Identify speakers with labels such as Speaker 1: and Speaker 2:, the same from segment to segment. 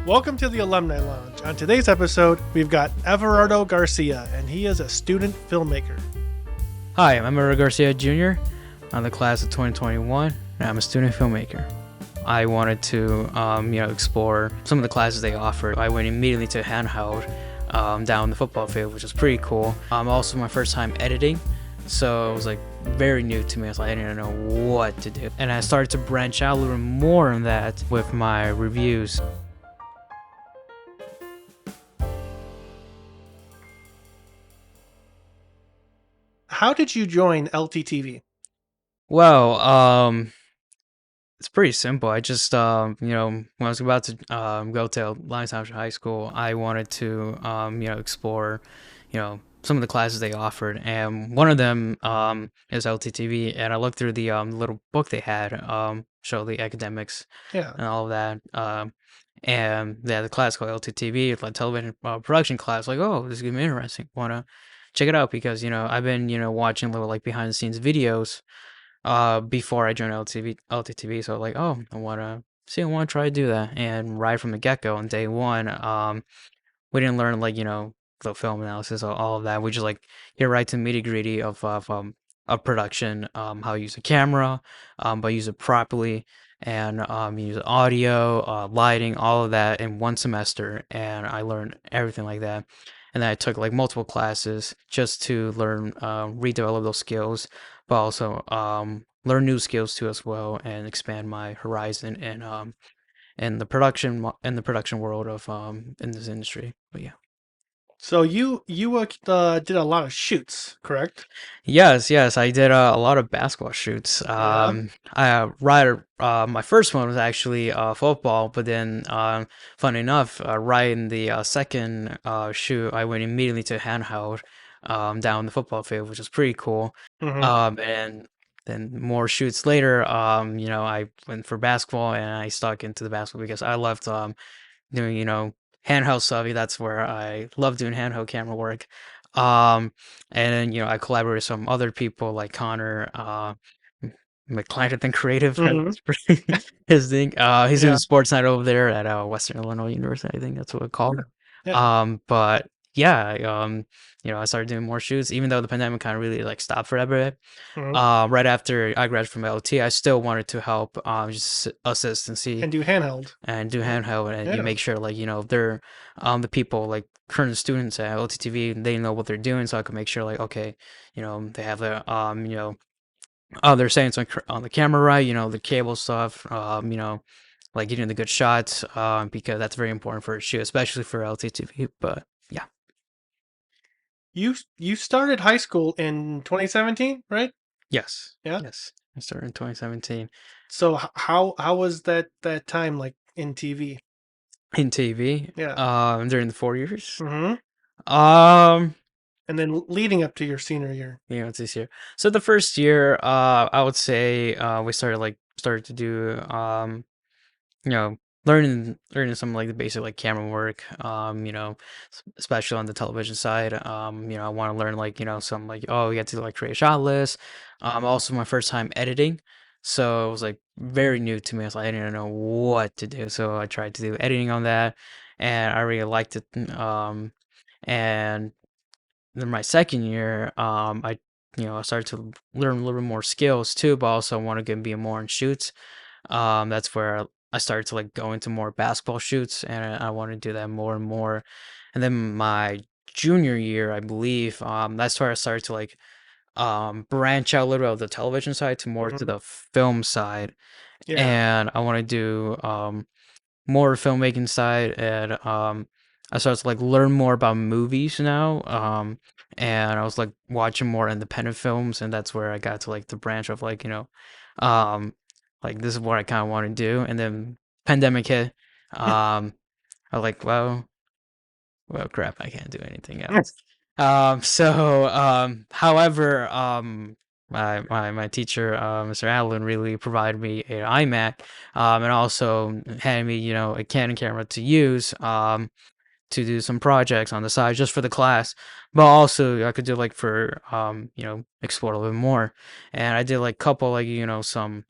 Speaker 1: Welcome to the Alumni Lounge. On today's episode, we've got Everardo Garcia, and he is a student filmmaker.
Speaker 2: Hi, I'm Everardo Garcia Jr. I'm the class of 2021, and I'm a student filmmaker. I wanted to, explore some of the classes they offered. I went immediately to handheld down the football field, which was pretty cool. Also my first time editing, so it was like very new to me. I didn't know what to do, and I started to branch out a little more on that with my reviews.
Speaker 1: How did you join LTTV?
Speaker 2: Well, it's pretty simple. I just, when I was about to go to Lyons Township High School, I wanted to, explore, some of the classes they offered, and one of them is LTTV, and I looked through the little book they had, show the academics
Speaker 1: Yeah.
Speaker 2: and all of that, and they had the class called LTTV, like television production class. Like, oh, this is gonna be interesting. Wanna check it out because I've been watching little like behind the scenes videos before I joined LTTV, so like, oh, I want to try to do that. And right from the get-go on day one, we didn't learn like the film analysis or all of that. We just like get right to nitty-gritty of production, how to use a camera, but use it properly, and use audio, lighting, all of that in one semester. And I learned everything like that. And then I took like multiple classes just to learn, redevelop those skills, but also learn new skills too as well, and expand my horizon and in the production world of in this industry. But yeah.
Speaker 1: So you did a lot of shoots, correct?
Speaker 2: Yes, I did a lot of basketball shoots.
Speaker 1: Yeah.
Speaker 2: My first one was actually football, but then, funny enough, right in the second shoot, I went immediately to handheld down the football field, which was pretty cool.
Speaker 1: Mm-hmm.
Speaker 2: And then more shoots later, I went for basketball, and I stuck into the basketball because I loved doing handheld stuff. That's where I love doing handheld camera work. And then I collaborated with some other people like Connor, McClanahan and Creative.
Speaker 1: Mm-hmm.
Speaker 2: That's pretty his thing. He's
Speaker 1: Yeah.
Speaker 2: doing sports night over there at Western Illinois University. I think that's what it's called.
Speaker 1: Yeah.
Speaker 2: But yeah, I started doing more shoots, even though the pandemic kind of really like stopped for a bit.
Speaker 1: Mm-hmm.
Speaker 2: Right after I graduated from LT, I still wanted to help, just assist and see
Speaker 1: And do handheld.
Speaker 2: and do handheld, and you
Speaker 1: Yeah.
Speaker 2: make sure like they're the people like current students at LTTV, they know what they're doing, so I could make sure like, okay, they have their they're saying it's on the camera right, the cable stuff, like getting the good shots, because that's very important for a shoot, especially for LTTV. But yeah.
Speaker 1: You started high school in 2017, right?
Speaker 2: Yes.
Speaker 1: Yeah.
Speaker 2: Yes, I started in 2017
Speaker 1: So how was that time like in TV?
Speaker 2: in TV,
Speaker 1: Yeah.
Speaker 2: during the 4 years.
Speaker 1: Mm-hmm.
Speaker 2: um
Speaker 1: And then leading up to your senior year.
Speaker 2: It's this year. So the first year, I would say, we started to do, you know, learning some like the basic like camera work, especially on the television side. I want to learn like, some like, oh, you have to like create a shot list. Also my first time editing. So it was like very new to me. So I didn't know what to do. So I tried to do editing on that, and I really liked it. And then my second year, I started to learn a little bit more skills too, but also want to be more in shoots. That's where I started to like go into more basketball shoots, and I want to do that more and more. And then my junior year, I believe, that's where I started to like branch out a little bit of the television side to more to
Speaker 1: Mm-hmm.
Speaker 2: the film side,
Speaker 1: Yeah.
Speaker 2: and I want to do more filmmaking side, and I started to like learn more about movies now, and I was like watching more independent films, and that's where I got to like the branch of like um like this is what I kind of want to do. And then pandemic hit. I was like, well crap, I can't do anything else. However, my teacher, Mr. Allen, really provided me an iMac, and also handed me, a Canon camera to use, to do some projects on the side just for the class, but also I could do like for, explore a little bit more. And I did like couple like, some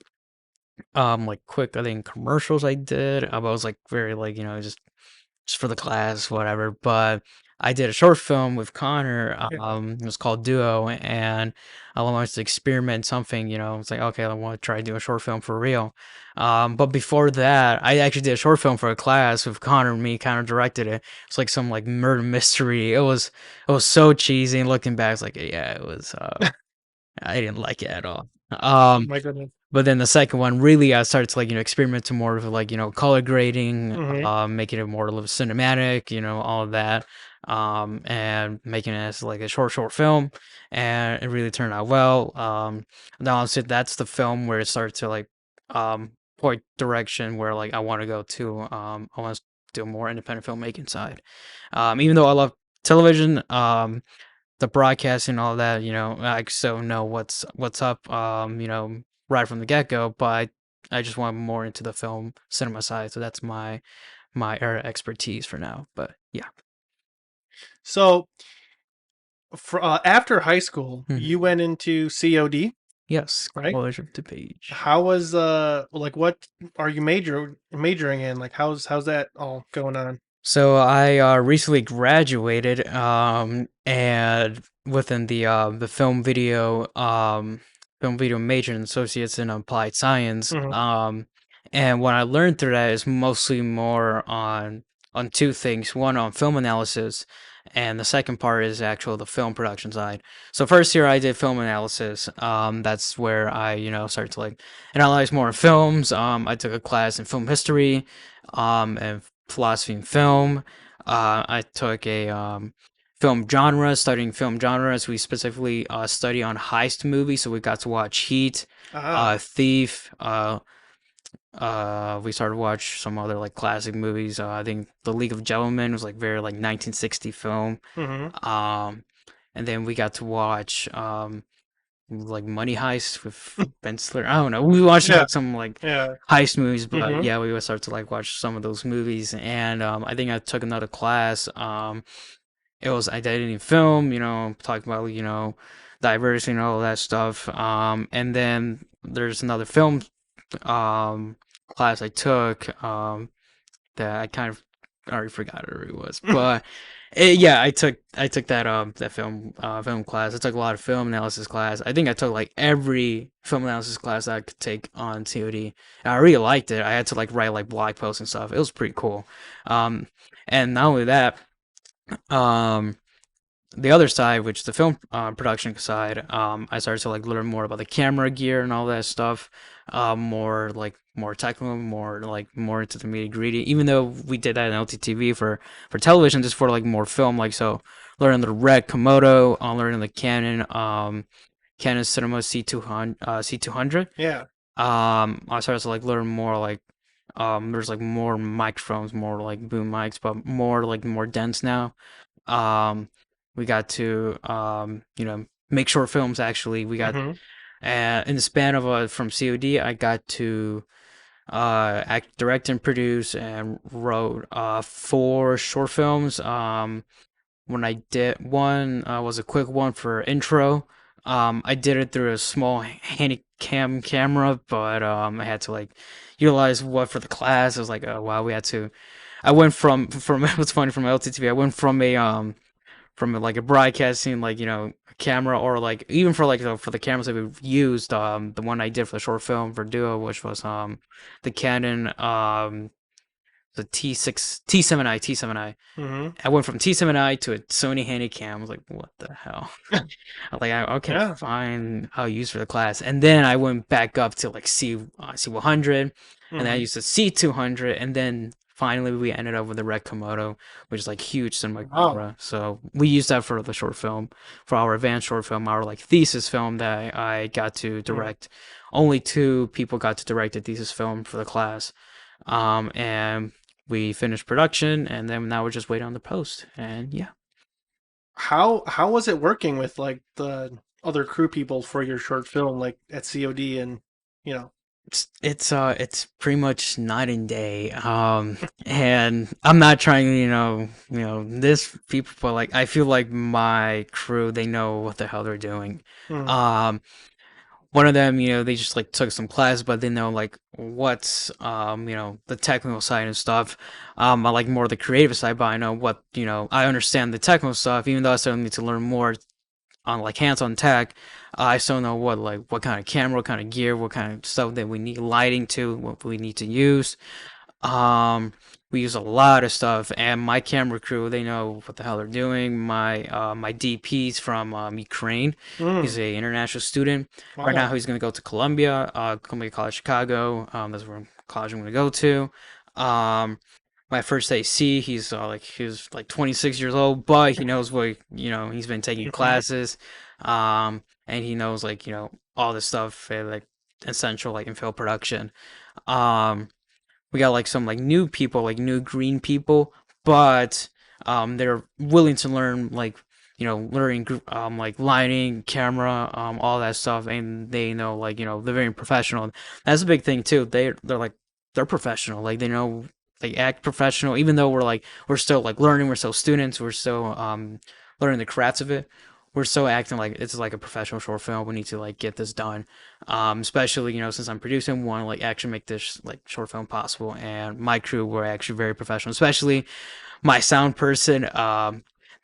Speaker 2: like quick, I think commercials I did. I was like very like just for the class, whatever. But I did a short film with Connor.
Speaker 1: Yeah.
Speaker 2: It was called Duo, and I wanted to experiment something. It's like okay, I want to try to do a short film for real. But before that, I actually did a short film for a class with Connor and me. Connor directed it. It's like some like murder mystery. It was so cheesy. And looking back, it's like yeah, it was. I didn't like it at all.
Speaker 1: My goodness.
Speaker 2: But then the second one, really, I started to like experiment more with like color grading,
Speaker 1: Hmm.
Speaker 2: making it more a little cinematic, all of that, and making it as like a short film, and it really turned out well. Now I'll say that's the film where it started to like point direction where like I want to go to. I want to do more independent filmmaking side. Even though I love television, the broadcasting and all that, I still know what's up, right from the get go. But I just want more into the film cinema side, so that's my area of expertise for now. But yeah.
Speaker 1: So, after high school,
Speaker 2: Mhm.
Speaker 1: you went into COD,
Speaker 2: Yes,
Speaker 1: right?
Speaker 2: College of DePage.
Speaker 1: How was like what are you majoring in? Like how's that all going on?
Speaker 2: So I recently graduated, and within the film video major and associates in applied science.
Speaker 1: Hmm.
Speaker 2: And what I learned through that is mostly more on two things. One on film analysis, and the second part is actual the film production side. So first year I did film analysis. That's where I started to like analyze more films. I took a class in film history, and philosophy and film. I took a film genre, studying film genres. We specifically study on heist movies, so we got to watch Heat,
Speaker 1: Ah.
Speaker 2: Thief. We started to watch some other like classic movies. I think The League of Gentlemen was like very like 1960 film.
Speaker 1: Hmm.
Speaker 2: Um, and then we got to watch like Money Heist with Ben Stiller. I don't know. We watched
Speaker 1: Yeah.
Speaker 2: like some like
Speaker 1: Yeah.
Speaker 2: heist movies, but
Speaker 1: Hmm.
Speaker 2: yeah, we would start to like watch some of those movies. And I think I took another class. It was identity in film. Talking about diversity and all that stuff. And then there's another film um class I took that I kind of already forgot who it was, but yeah, I took that film class. I took a lot of film analysis class. I think I took like every film analysis class I could take on COD. And I really liked it. I had to like write like blog posts and stuff. It was pretty cool. Um, and not only that, um, the other side, which is the film production side, I started to like learn more about the camera gear and all that stuff. More technical, more into the nitty gritty. Even though we did that in LTTV for television, just for like more film, like so, learning the Red Komodo, learning the Canon Cinema C200.
Speaker 1: Yeah.
Speaker 2: I started to like learn more like there's like more microphones, more like boom mics, but more dense now. Um, we got to make short films. Actually, we got
Speaker 1: Hmm.
Speaker 2: in the span of from COD, I got to act, direct, and produce, and wrote four short films. When I did one was a quick one for intro. I did it through a small handy cam camera, but I had to like utilize what for the class. It was like, oh wow, we had to. I went from what's funny from LTTV. I went from like a broadcasting like a camera, or like even for like for the cameras that we've used, the one I did for the short film for Duo, which was the Canon the T7i.
Speaker 1: Hmm.
Speaker 2: I went from T7i to a Sony Handycam. I was like, what the hell? I'm like, okay,
Speaker 1: Yeah.
Speaker 2: fine, I'll use for the class. And then I went back up to like C100, and then I
Speaker 1: Hmm.
Speaker 2: used the C200, and then finally we ended up with the Red Komodo, which is like huge cinema
Speaker 1: Wow.
Speaker 2: camera. So we used that for the short film, for our advanced short film, our like thesis film that I got to
Speaker 1: Mm.
Speaker 2: direct. Only two people got to direct a thesis film for the class. And we finished production, and then now we're just waiting on the post. And yeah.
Speaker 1: How was it working with like the other crew people for your short film, like at COD and you know?
Speaker 2: It's pretty much night and day. And I'm not trying to, this people, but like I feel like my crew, they know what the hell they're doing.
Speaker 1: Mm.
Speaker 2: Um one of them, they just like took some class, but they know like what's the technical side and stuff. I like more the creative side, but I know what I understand the technical stuff, even though I still need to learn more on like hands-on tech. I still know what kind of camera, what kind of gear, what kind of stuff that we need lighting to, what we need to use. Um, we use a lot of stuff, and my camera crew, they know what the hell they're doing. My DP's from Ukraine. He's
Speaker 1: Mm,
Speaker 2: a international student. Right now,
Speaker 1: wow.
Speaker 2: he's gonna go to Columbia, Columbia College Chicago. That's where college I'm gonna go to. Um, my first AC, he was like 26 years old, but he knows he's been taking
Speaker 1: Hmm.
Speaker 2: classes, and he knows all this stuff like essential like in film production. Um, we got like some like new people, like new green people, but they're willing to learn learning like lighting, camera, all that stuff, and they know they're very professional. That's a big thing too. They're professional, like they know they act professional, even though we're still like learning, we're still students, we're still learning the crafts of it. We're still acting like it's like a professional short film. We need to like get this done, especially since I'm producing, want to like actually make this like short film possible. And my crew were actually very professional, especially my sound person.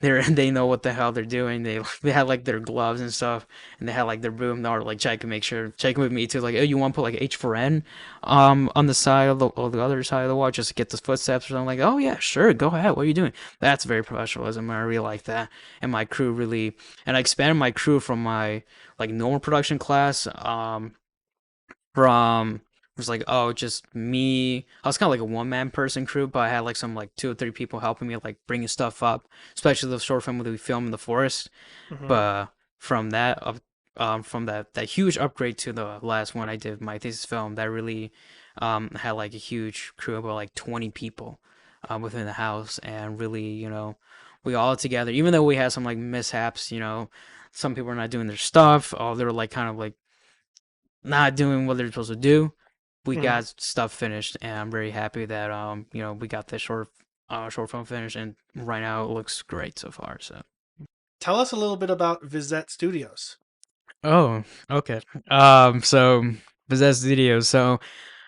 Speaker 2: They know what the hell they're doing. They had like their gloves and stuff, and they had like their boom. They were like checking with me too. Like, oh, you want to put like H4N, on the side of the other side of the wall just to get the footsteps or something. Like, oh yeah, sure, go ahead. What are you doing? That's very professionalism. I really like that, and my crew really. And I expanded my crew from my like normal production class. From it was like, oh, just me. I was kind of like a one-man person crew, but I had like some like two or three people helping me like bringing stuff up, especially the short film that we filmed in the forest.
Speaker 1: Hmm.
Speaker 2: But from that huge upgrade to the last one I did, my thesis film, that really had like a huge crew of about like 20 people within the house, and really we all together, even though we had some like mishaps, some people are not doing their stuff, or they were like kind of like not doing what they're supposed to do. We
Speaker 1: Hmm.
Speaker 2: got stuff finished, and I'm very happy that we got this short film finished, and right now it looks great so far. So.
Speaker 1: Tell us a little bit about Vizette Studios.
Speaker 2: Oh, okay. So Possessed Studios. So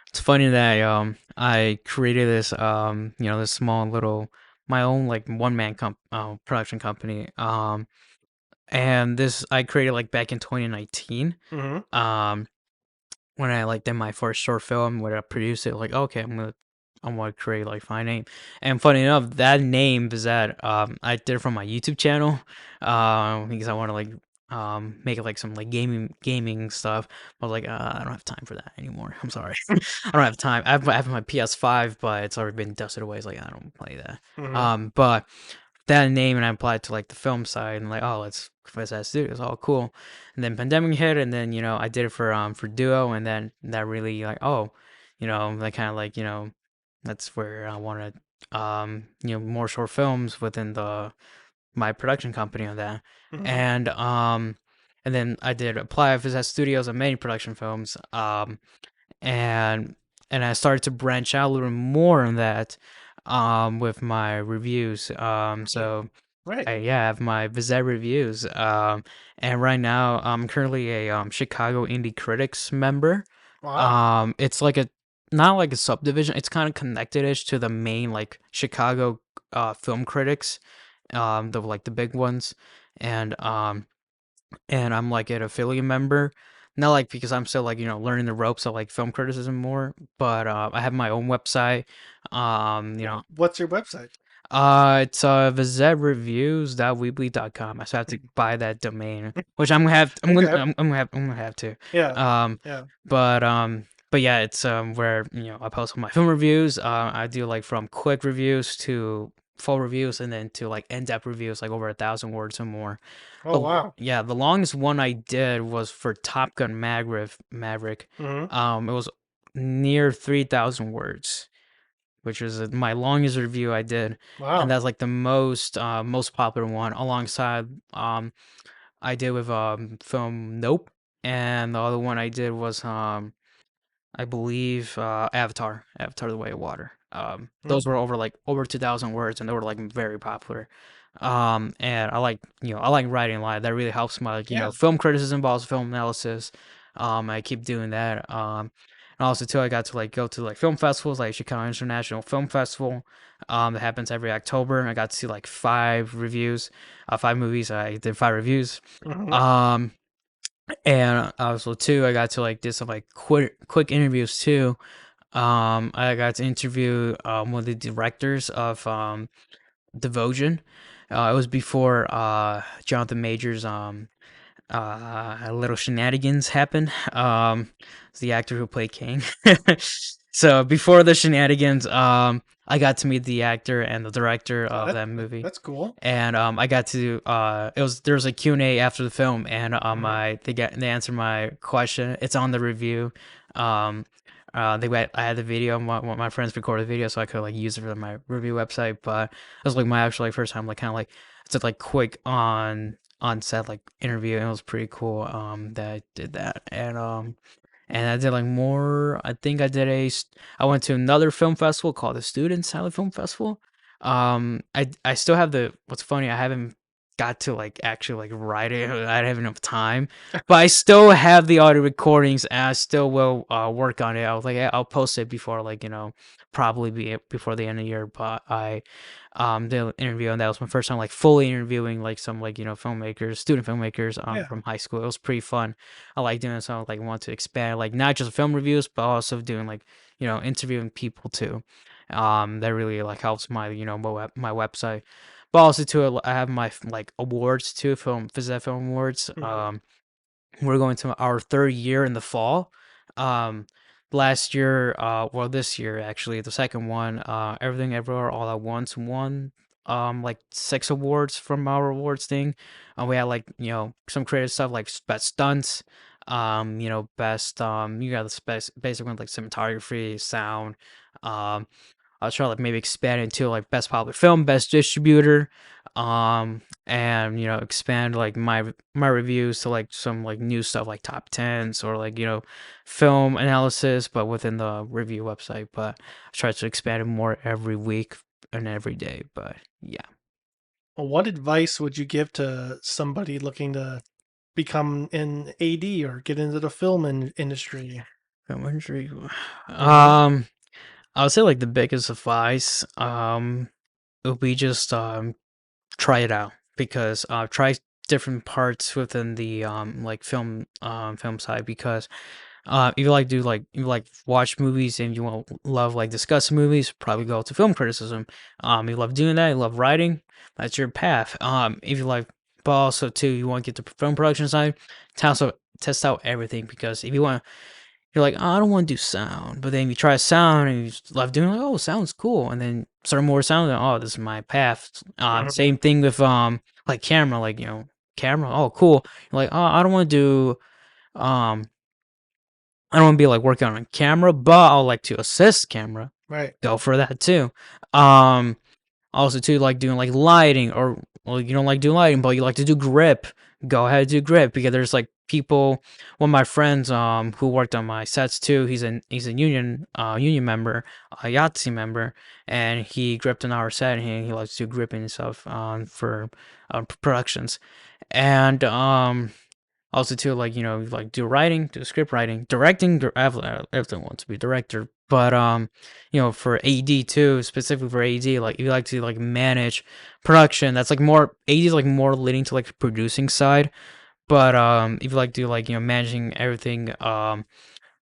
Speaker 2: it's funny that I created this this small little my own like one man production company. And this I created like back in 2019.
Speaker 1: Hmm.
Speaker 2: Um, when I like did my first short film where I produced it, like okay, I want to create like my name. And funny enough, that name is that I did it from my YouTube channel, because I want to like make it like some like gaming stuff. I was like, I don't have time for that anymore. I'm sorry, I don't have time. I have my PS5, but it's already been dusted away. It's like I don't play that.
Speaker 1: Hmm.
Speaker 2: But that name and I applied to like the film side and like, oh, let's Confess Studios, all cool. And then pandemic hit, and then I did it for Duo, and then that really like, oh, that kind of like that's where I wanted more short films within the my production company on that.
Speaker 1: Hmm.
Speaker 2: And then I did apply for that studios and many production films, and I started to branch out a little more on that with my reviews. So
Speaker 1: Right.
Speaker 2: yeah, I have my Vizet reviews. And right now I'm currently a Chicago Indie Critics member.
Speaker 1: Wow.
Speaker 2: It's like a not like a subdivision. It's kind of connected-ish to the main like Chicago film critics, the like the big ones, and I'm like an affiliate member. Not like because I'm still like learning the ropes of like film criticism more, but I have my own website.
Speaker 1: What's your website?
Speaker 2: It's vizetreviews.weebly.com. I still have to buy that domain, which I'm gonna have.
Speaker 1: Okay.
Speaker 2: I'm gonna have to.
Speaker 1: Yeah.
Speaker 2: Um,
Speaker 1: Yeah.
Speaker 2: but yeah, it's where I post my film reviews. I do like from quick reviews to full reviews, and then to like in-depth reviews, like over 1,000 words or more.
Speaker 1: Oh, wow.
Speaker 2: Yeah, the longest one I did was for Top Gun Maverick.
Speaker 1: Hmm.
Speaker 2: It was near 3,000 words, which was my longest review I did, and
Speaker 1: Wow.
Speaker 2: that's like the most popular one. Alongside, I did with film Nope, and the other one I did was I believe Avatar: The Way of Water. Those
Speaker 1: Hmm.
Speaker 2: were over 2,000 words, and they were like very popular. And I like writing live. That really helps my
Speaker 1: Yeah.
Speaker 2: film criticism, but also film analysis. I keep doing that. And also too, I got to like go to like film festivals, like Chicago International Film Festival. That happens every October. I got to see like 5 reviews, 5 movies. I did 5 reviews.
Speaker 1: Hmm.
Speaker 2: Um, and also too, I got to like did some like quick interviews too. I got to interview one of the directors of Devotion. It was before Jonathan Majors little shenanigans happened. It's the actor who played King. So before the shenanigans, I got to meet the actor and the director
Speaker 1: Oh,
Speaker 2: of
Speaker 1: that
Speaker 2: that movie,
Speaker 1: that's cool.
Speaker 2: and I got to it was there was a Q&A after the film, and
Speaker 1: Hmm.
Speaker 2: they answered my question. It's on the review. Um, I had the video. My friends recorded the video, so I could like use it for my review website. But it was like my actual like first time like kind of like it's like quick on set like interview, and it was pretty cool that I did that. And I did like more. I think I went to another film festival called the Student Film Festival. I still have the. What's funny, I haven't got to like actually like write it. I don't have enough time, but I still have the audio recordings, and I still will work on it. I was like, "Yeah, I'll post it before like probably before the end of the year." But I did an interview, and that was my first time like fully interviewing like some like filmmakers, student filmmakers
Speaker 1: Yeah.
Speaker 2: from high school. It was pretty fun. I like doing so. I like want to expand like not just film reviews, but also doing like interviewing people too. That really like helps my my website. But also too, I have my like awards too, film Visa Film Awards.
Speaker 1: Hmm.
Speaker 2: We're going to our 3rd year in the fall. Um, Last year, well, this year actually, the second one, Everything Everywhere All at Once won like 6 awards from our awards thing. We had like some creative stuff like best stunts, best you got the basic ones like cinematography, sound, um I was trying to like maybe expand into like best popular film, best distributor, and expand like my reviews to like some like new stuff like top tens or like film analysis, but within the review website. But I try to expand it more every week and every day. But yeah,
Speaker 1: Well, what advice would you give to somebody looking to become an AD or get into the film industry?
Speaker 2: film industry.
Speaker 1: Hmm.
Speaker 2: I would say like the biggest advice would be just try it out because try different parts within the like film side because if you like do like you like watch movies and you want love like discuss movies, probably go to film criticism. You love doing that, you love writing, that's your path. If you like, but also too you want to get the film production side, test out everything because if you want, you're like, oh, I don't want to do sound, but then you try sound and you love doing like, oh, sounds cool, and then start more sound, and, oh, this is my path.
Speaker 1: Hmm.
Speaker 2: Same thing with like camera, like camera, oh, cool. You're like, oh, I don't want to do I don't want to be like working on a camera, but I'll like to assist camera.
Speaker 1: Right.
Speaker 2: Go for that too. Um, Also too like doing like lighting or well you don't like doing lighting but you like to do grip. Go ahead and do grip because there's like people, one of my friends who worked on my sets too, he's a union member, a Yahtzee member, and he gripped on our set and he likes to do gripping and stuff for productions. And also too, like like do writing, do script writing, directing. Everyone wants to be a director, but for AD too, specifically for AD, like you like to like manage production. That's like more AD is like more leading to like producing side. But if you like to like managing everything,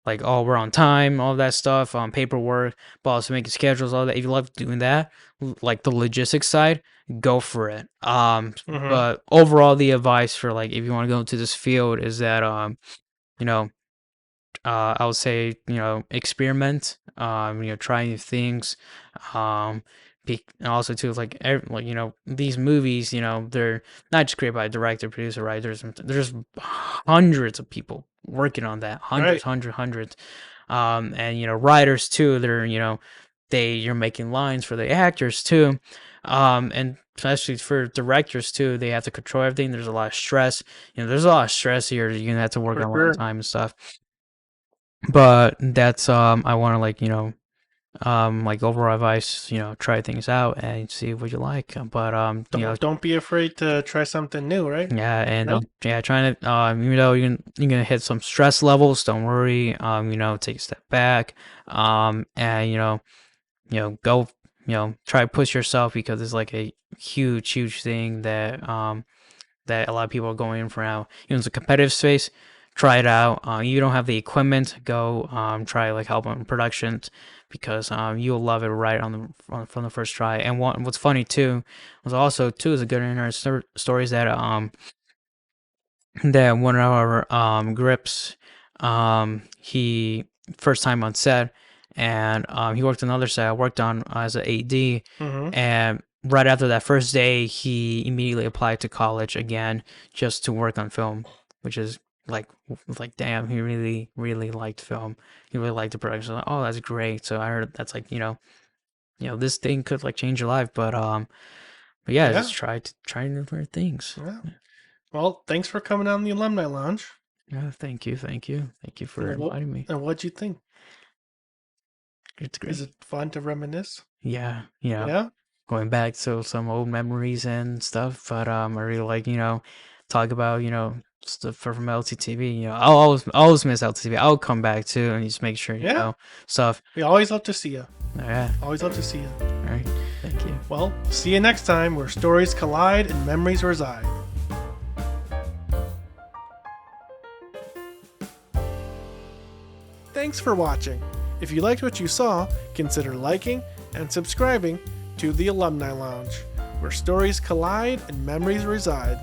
Speaker 2: like oh we're on time, all that stuff, paperwork, but also making schedules, all that. If you love doing that, like the logistics side, go for it.
Speaker 1: Hmm.
Speaker 2: But overall, the advice for like if you want to go into this field is that you know, I would say experiment, try new things, um, and also too like like these movies, they're not just created by a director, producer, writers. There's hundreds of people working on that,
Speaker 1: Right.
Speaker 2: hundreds, and writers too. They're you're making lines for the actors too, and especially for directors too. They have to control everything. There's a lot of stress. There's a lot of stress here. You're gonna have to work
Speaker 1: For
Speaker 2: on a lot of
Speaker 1: sure.
Speaker 2: time and stuff. But that's I want to like like overall advice, try things out and see what you like. But
Speaker 1: Don't be afraid to try something new, right?
Speaker 2: yeah, and
Speaker 1: Right?
Speaker 2: yeah, trying to even though you're gonna hit some stress levels, don't worry. Take a step back. And go, try to push yourself because it's like a huge thing that a lot of people are going in for now. It's a competitive space. Try it out. You don't have the equipment, go try like help on productions because you'll love it right from the first try. And what's funny too was also too is a good interesting stories that one of our grips, he first time on set, and he worked on another set I worked on as an AD,
Speaker 1: Mm-hmm.
Speaker 2: and right after that first day, he immediately applied to college again just to work on film, which is like damn, he really liked film. He really liked the production. Like, oh, that's great. So I heard that's like this thing could like change your life, but yeah,
Speaker 1: Yeah.
Speaker 2: just try different things.
Speaker 1: Yeah. Well, thanks for coming on the Alumni Lounge.
Speaker 2: Yeah, thank you, thank you for inviting me.
Speaker 1: And what'd you think?
Speaker 2: It's
Speaker 1: Is
Speaker 2: great.
Speaker 1: it fun to reminisce?
Speaker 2: Yeah,
Speaker 1: Yeah.
Speaker 2: going back to some old memories and stuff. But I really like talk about stuff from LTTV. I'll always miss LTTV. I'll come back too and just make sure
Speaker 1: Yeah.
Speaker 2: stuff.
Speaker 1: We always love to see you.
Speaker 2: Yeah,
Speaker 1: Always love to see you.
Speaker 2: all right. Thank you.
Speaker 1: Well, see you next time where stories collide and memories reside. Thanks for watching. If you liked what you saw, consider liking and subscribing to the Alumni Lounge, where stories collide and memories reside.